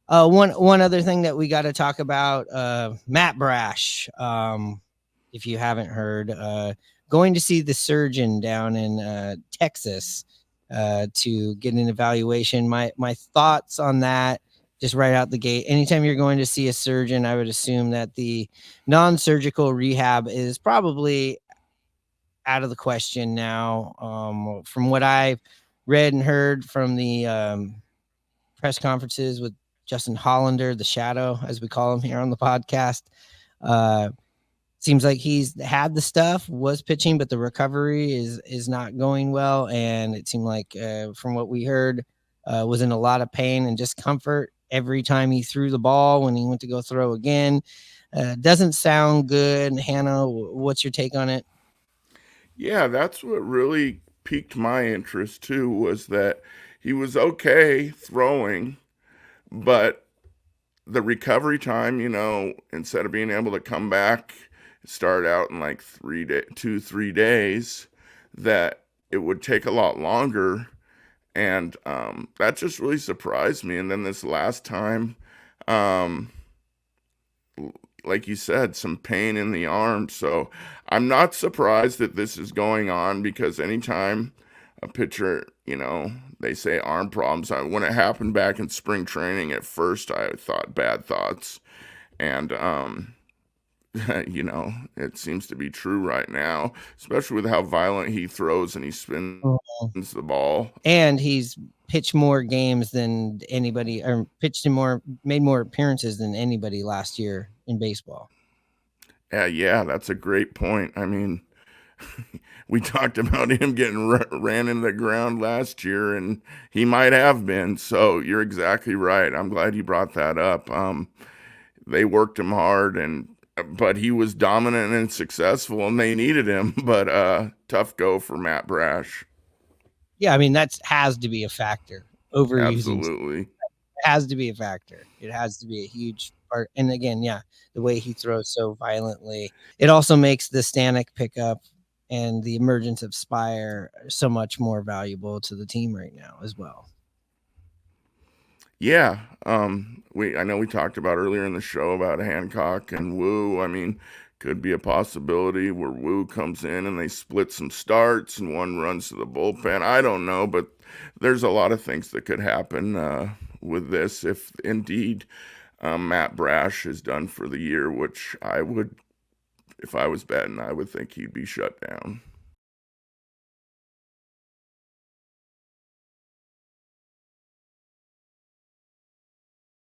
One other thing that we got to talk about, Matt Brash. If you haven't heard, going to see the surgeon down in Texas to get an evaluation. My thoughts on that, just right out the gate. Anytime you're going to see a surgeon, I would assume that the non-surgical rehab is probably out of the question now. From what I've read and heard from the press conferences with Justin Hollander, the Shadow, as we call him here on the podcast. Uh, Seems like he's had the stuff, was pitching, but the recovery is not going well, and it seemed like, from what we heard, was in a lot of pain and discomfort every time he threw the ball when he went to go throw again. Doesn't sound good. Hannah, what's your take on it? Yeah, that's what really piqued my interest too, was that he was okay throwing, but the recovery time, instead of being able to come back, start out in like 2, 3 days, that it would take a lot longer. And that just really surprised me. And then this last time, um, like you said, some pain in the arm. So I'm not surprised that this is going on, because anytime a pitcher, they say arm problems. When it happened back in spring training, at first I thought bad thoughts. And, it seems to be true right now, especially with how violent he throws and he spins Mhm. the ball. And he's pitched more games than anybody, or pitched in more, made more appearances than anybody last year in baseball. Yeah, that's a great point. I mean, we talked about him getting ran into the ground last year, and he might have been. So you're exactly right. I'm glad you brought that up. They worked him hard, but he was dominant and successful, and they needed him. But tough go for Matt Brash. Yeah, I mean, that's has to be a factor. Overusing Absolutely. has to be a factor. It has to be a huge part. And again, yeah, the way he throws so violently. It also makes the Stanek pickup and the emergence of Spire so much more valuable to the team right now as well. Yeah. I know we talked about earlier in the show about Hancock and Wu. I mean, could be a possibility where Wu comes in and they split some starts and one runs to the bullpen. I don't know, but there's a lot of things that could happen with this if indeed Matt Brash is done for the year, which I would, if I was betting, I would think he'd be shut down.